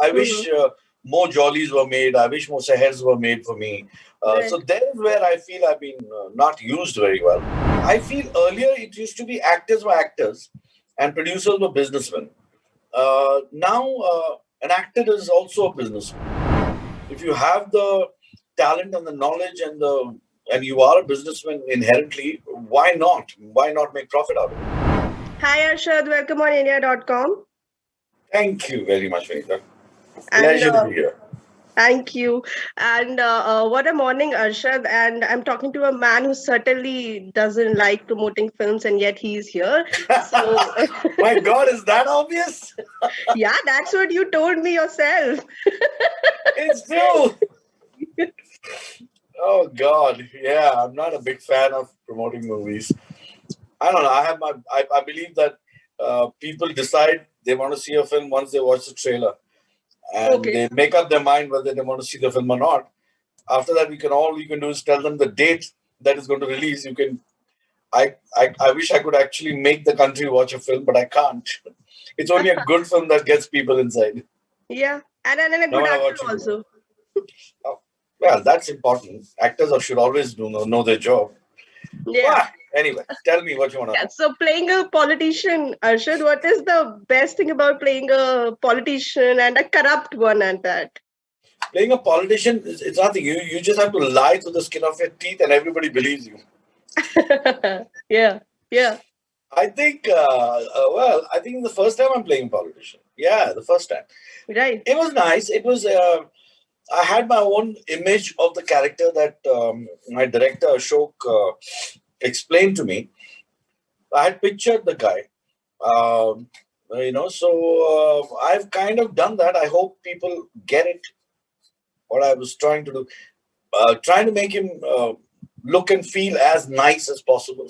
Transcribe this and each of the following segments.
I wish more Jollies were made. I wish more Sehers were made for me. So Right. there is where I feel I've been not used very well. I feel earlier it used to be actors were actors and producers were businessmen. Now an actor is also a businessman. If you have the talent and the knowledge and you are a businessman inherently, why not? Why not make profit out of it? Hi, Arshad. Welcome on India.com. Thank you very much, Vanita. And Pleasure to be here. thank you. And what a morning, Arshad. And I'm talking to a man who certainly doesn't like promoting films, and yet he's here. So, My God, is that obvious? yeah, that's what you told me yourself. It's true. Oh God, yeah. I'm not a big fan of promoting movies. I don't know. I believe that people decide they want to see a film once they watch the trailer, and Okay. they make up their mind whether they want to see the film or not. After that, all you can do is tell them the date that is going to release. You can. I wish I could actually make the country watch a film, but I can't. It's only a good film that gets people inside, Yeah. And a no good matter actor what you do. also. Oh, well, that's important. Actors should always know their job. Yeah. Ah, anyway, tell me what you want to Yeah. know. So, playing a politician, Arshad, what is the best thing about playing a politician and a corrupt one at that? Playing a politician it's nothing. You just have to lie through the skin of your teeth, and everybody believes you. Yeah. Yeah. I think. I think the first time I'm playing politician. Yeah, the first time. Right. It was nice. It was. I had my own image of the character that my director Ashok explained to me. I had pictured the guy. Um, so I've kind of done that. I hope people get it. What I was trying to do, trying to make him look and feel as nice as possible,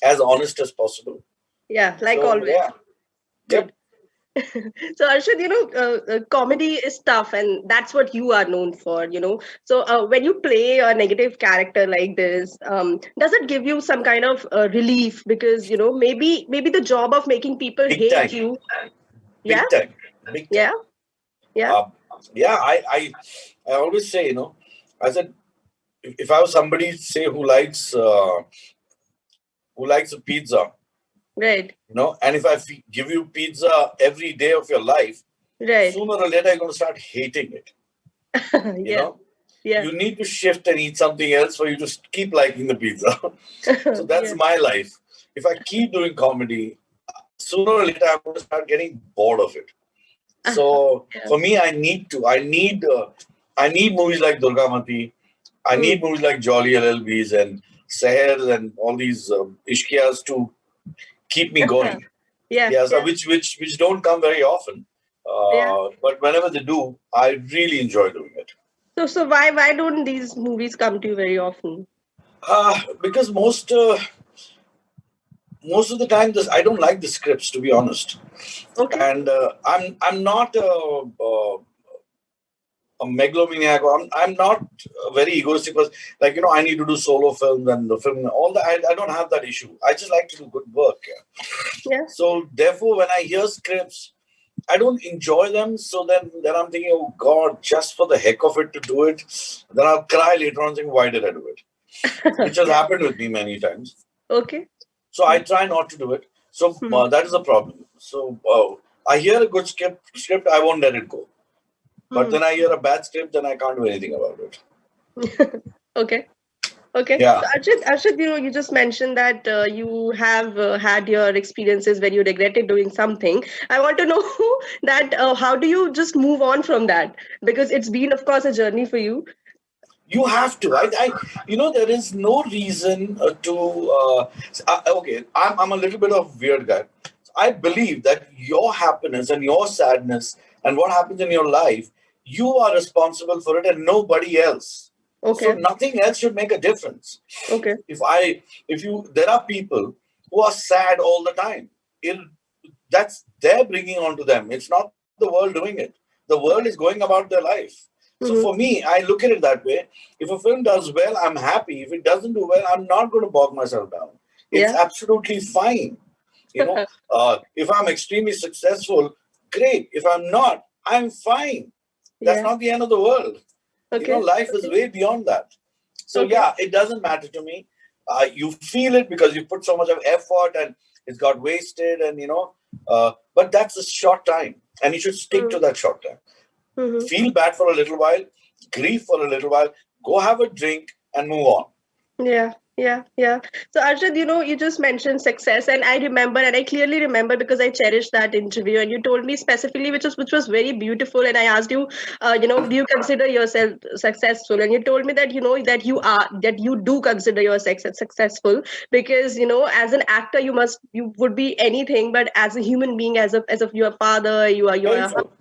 as honest as possible. Yeah. Like So always. yeah, Good. yep. So Arshad, comedy is tough, and that's what you are known for. So when you play a negative character like this, does it give you some kind of relief? Because maybe the job of making people Big hate time, you. Yeah. big time, big time. Yeah. Yeah. Uh, yeah, I always say, I said if I was somebody say who likes a pizza, Right. and if I give you pizza every day of your life, Right. sooner or later you're going to start hating it. You Yeah. know, Yeah. you need to shift and eat something else for you to keep liking the pizza. So that's Yeah. my life. If I keep doing comedy, sooner or later I'm going to start getting bored of it. So Yeah. for me, I need movies like Durgamati. I Hmm. need movies like Jolly LLBs and Seher and all these Ishkiyas to keep me going. Yeah. Yeah, so Yeah. which don't come very often. Yeah. But whenever they do, I really enjoy doing it. So why don't these movies come to you very often? Because most of the time, I don't like the scripts, to be honest. Okay. And I'm not a megalomaniac. I'm not a very egoistic person. Like, I need to do solo films and the film, all that. I don't have that issue. I just like to do good work. Yeah. Yeah. So therefore, when I hear scripts, I don't enjoy them. So then I'm thinking, oh God, just for the heck of it to do it. Then I'll cry later on saying, why did I do it? Which has Yeah. happened with me many times. Okay. So I try not to do it. So Hmm. that is the problem. So I hear a good script, I won't let it go. But Hmm. then I hear a bad script, then I can't do anything about it. Okay. Okay. Yeah. So Arshad, you just mentioned that you have had your experiences where you regretted doing something. I want to know that how do you just move on from that? Because it's been, of course, a journey for you. You have to. There is no reason to. Okay, I'm a little bit of weird guy. I believe that your happiness and your sadness and what happens in your life, you are responsible for it and nobody else. So Okay. nothing else should make a difference. Okay. There are people who are sad all the time. That's they're bringing onto them. It's not the world doing it. The world is going about their life. So for Hmm. me, I look at it that way. If a film does well, I'm happy. If it doesn't do well, I'm not going to bog myself down. It's Yeah. absolutely fine. If I'm extremely successful, great. If I'm not, I'm fine. That's Yeah. not the end of the world. Okay. Life is way beyond that. So Okay. yeah, it doesn't matter to me. You feel it because you put so much of effort and it's got wasted, and but that's a short time, and you should stick to that short time. Mm-hmm. Feel bad for a little while, grieve for a little while, go have a drink and move on. Yeah, yeah, yeah. So Arshad, you just mentioned success, and I remember, and I clearly remember because I cherished that interview, and you told me specifically, which was very beautiful, and I asked you, do you consider yourself successful? And you told me that that you do consider yourself successful because as an actor you would be anything, but as a human being, as of your father, you are Very a true.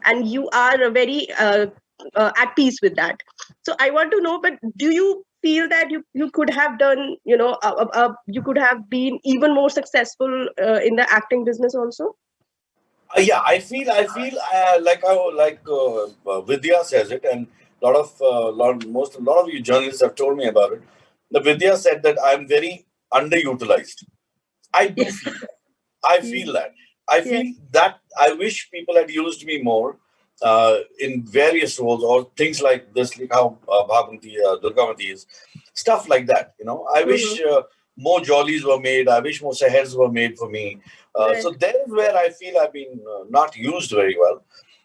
and you are very at peace with that. So I want to know, but do you feel that you could have done, you could have been even more successful in the acting business also? Yeah, I feel like Vidya says it, and a lot of you journalists have told me about it. The Vidya said that I'm very underutilized. I do Yeah. feel that. I Yeah. feel that. I Yeah. feel that I wish people had used me more in various roles or things like this, like how Bhaganti, Durgavati is, stuff like that. I Mhm. wish more jollies were made. I wish more sehers were made for me. So Right. there is where I feel I've been not used very well.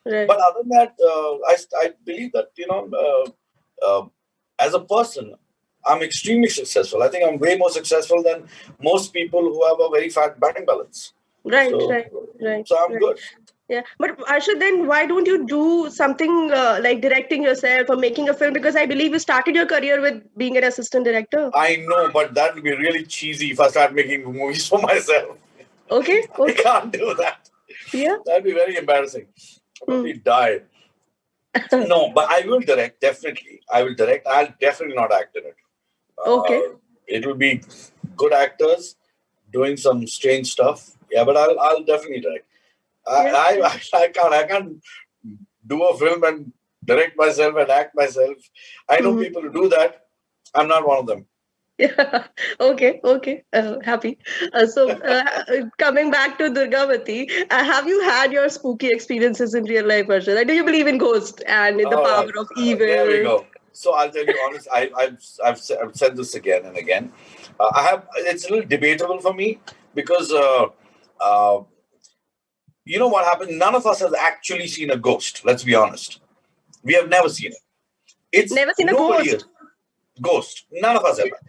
Right. But other than that, I believe that as a person, I'm extremely successful. I think I'm way more successful than most people who have a very fat bank balance. Right. So, Right. Right. so I'm Right. good. Yeah, but Arshad, then why don't you do something like directing yourself or making a film? Because I believe you started your career with being an assistant director. I know, but that would be really cheesy if I start making movies for myself. Okay, I okay, can't do that. yeah. That'd be very embarrassing. I'll Hmm. probably die. No, but I will direct, definitely. I will direct. I'll definitely not act in it. Okay. It will be good actors doing some strange stuff. Yeah, but I'll definitely direct. Yeah. I can't do a film and direct myself and act myself. I know Mhm. people who do that. I'm not one of them. Yeah. Okay. Okay. Happy. Coming back to Durgavati, have you had your spooky experiences in real life, Arshad? Like, do you believe in ghosts and in the All power right, of there we evil? go. So I'll tell you honest. I've said this again and again. I have. It's a little debatable for me because uh, you know what happened. None of us has actually seen a ghost. Let's be honest. We have never seen it. It's Never seen a nobody has ghost. ghost. None of us ever.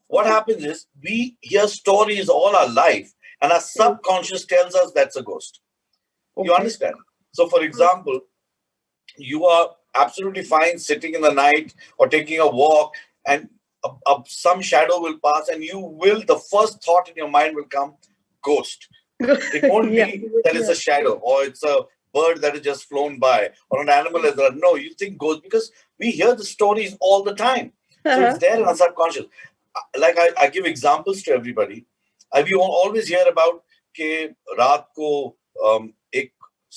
What happens is we hear stories all our life, and our Hmm. subconscious tells us that's a ghost. You Okay. understand? So, for Hmm. example, you are absolutely fine sitting in the night or taking a walk, and some shadow will pass, and the first thought in your mind will come, ghost. It won't Yeah. be that it's Yeah. a shadow or it's a bird that has just flown by or an animal has run. No, you think ghost because we hear the stories all the time. So it's Uh-huh. there in our subconscious. Like I give examples to everybody. We always hear about कि रात को एक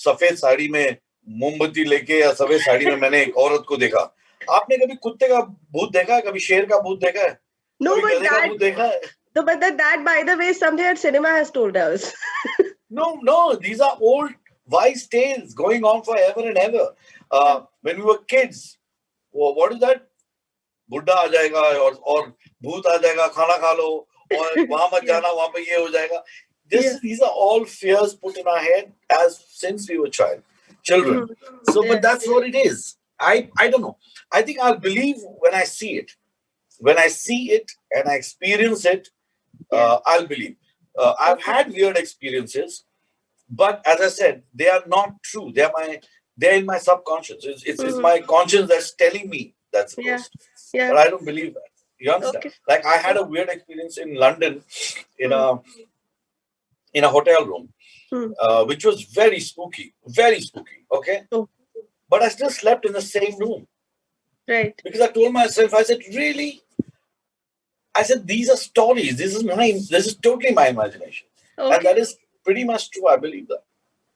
सफेद साड़ी में मोमबत्ती लेके या सफेद साड़ी में मैंने एक औरत को देखा. आपने कभी कुत्ते का भूत देखा है? कभी शेर का भूत देखा है? No, कभी but गधे का that, भूत देखा है? no, but that, by the way, something that cinema has told us. No, no, these are old wise tales going on forever and ever. When we were kids, what is that? बुड्ढा आ जाएगा और भूत आ जाएगा खाना खा लो और वहां मत Yeah. जाना वहां पे ये हो जाएगा. Yeah. These are all fears put in our head as since we were children. Mhm. So, Yeah. but that's what it is. I don't know. I think I'll believe when I see it. When I see it and I experience it, Yeah. I'll believe. I've Okay. had weird experiences, but as I said, they are not true. They're in my subconscious. It's Mhm. my conscience that's telling me that's a Yeah. ghost. Yeah. But I don't believe that. You understand? Okay. Like I had a weird experience in London in Mm. a hotel room, Mm. which was very spooky, very spooky. Okay, Oh, but I still slept in the same room right. because I told myself, I said, really? I said, these are stories. This is mine. This is totally my imagination, and Okay. that is pretty much true. I believe that.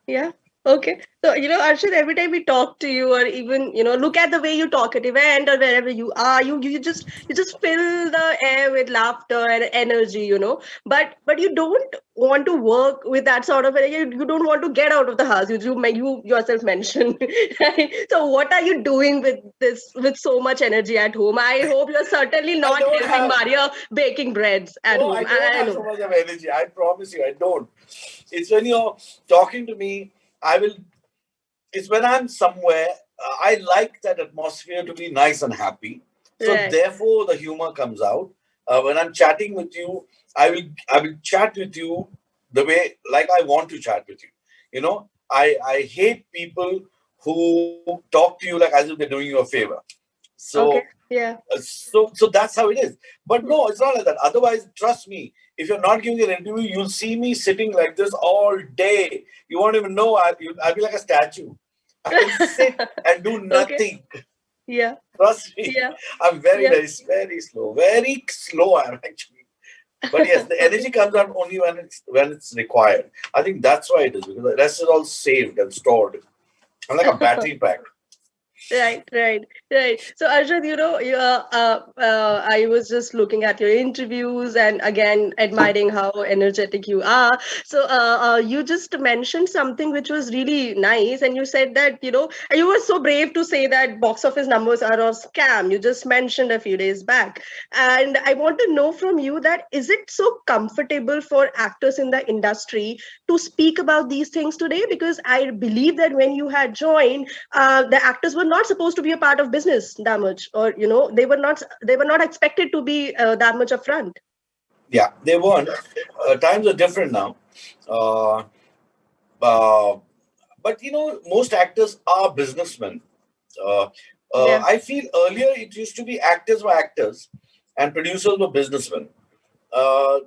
Yeah. Okay. So, Arshad, every time we talk to you or even, look at the way you talk at event or wherever you are, you just fill the air with laughter and energy. But you don't want to work with that sort of you don't want to get out of the house. You yourself mentioned. Right? So what are you doing with this with so much energy at home? I hope you're certainly I not don't helping have. Maria baking breads at No, home. I don't I have know so that. much of energy. I promise you, I don't. It's when you're talking to me, I will. It's when I'm somewhere. I like that atmosphere to be nice and happy. So Right. therefore, the humor comes out. When I'm chatting with you, I will chat with you the way like I want to chat with you. I hate people who talk to you like as if they're doing you a favor. Okay. So Yeah. so that's how it is. But no, it's not like that. Otherwise, trust me, if you're not giving an interview, you'll see me sitting like this all day. You won't even know. I'll be like a statue. I can sit and do Okay. nothing. Yeah. Trust me. Yeah. I'm very, Yeah. very, very slow. Very slow I am actually. But yes, the Okay. energy comes out only when it's required. I think that's why it is, because the rest is all saved and stored. I'm like a battery pack. Right. So, Arshad, I was just looking at your interviews and again admiring how energetic you are. So, you just mentioned something which was really nice, and you said that you were so brave to say that box office numbers are a scam. You just mentioned a few days back, and I want to know from you that is it so comfortable for actors in the industry to speak about these things today? Because I believe that when you had joined the actors were not supposed to be a part of business that much, or they were not expected to be that much upfront. Yeah, they weren't. Times are different now. Uh, uh, but most actors are businessmen. Uh, Yeah. I feel earlier it used to be actors were actors and producers were businessmen.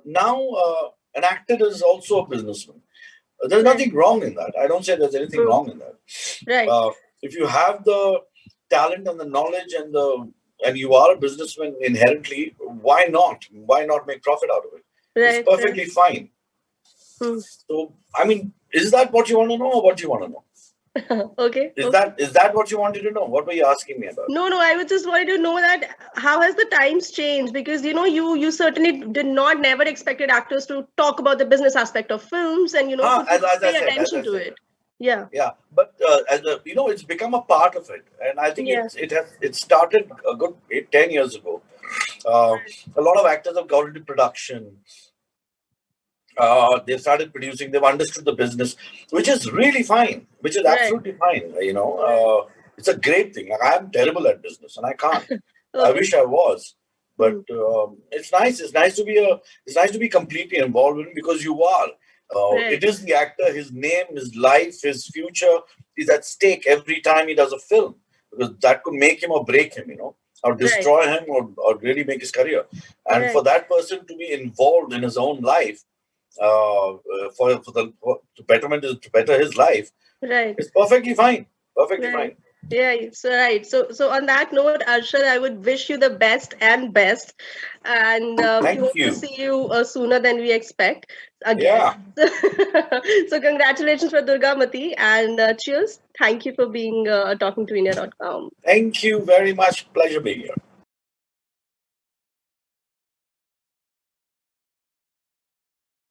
Now an actor is also a businessman. There's Right. nothing wrong in that. I don't say there's anything Mm. wrong in that. Right. Uh, if you have the talent and the knowledge and you are a businessman inherently, why not? Why not make profit out of it? It's Right. perfectly fine. Mm. So, I mean, is that what you want to know, or what do you want to know? Okay. Is Okay. that is that what you wanted to know? What were you asking me about? No, I was just wanted to know that how has the times changed? Because you certainly did not never expected actors to talk about the business aspect of films and Ah, to as I pay said, as I attention to said, it. Yeah. yeah. But it's become a part of it, and I think Yeah. it started a good 10 years ago. Uh, a lot of actors have got into production. They've started producing. They've understood the business, which is really fine. Which is Right. absolutely fine. Right. It's a great thing. Like I'm terrible at business, and I can't. I Okay. wish I was, but Hmm. it's nice. It's nice to be completely involved in it because you are. Right. It is the actor. His name, his life, his future is at stake every time he does a film because that could make him or break him. Or Right. destroy him or really make his career. And for Right. that person to be involved in his own life to better his life Right. is perfectly fine. Perfectly Right. fine. Yeah, it's right. So on that note, Arshad, I would wish you the best and best, and we Thank hope to you. see you sooner than we expect again. Yeah. So congratulations for Durga Mati and cheers. Thank you for being talking to India.com. Thank you very much. Pleasure being here.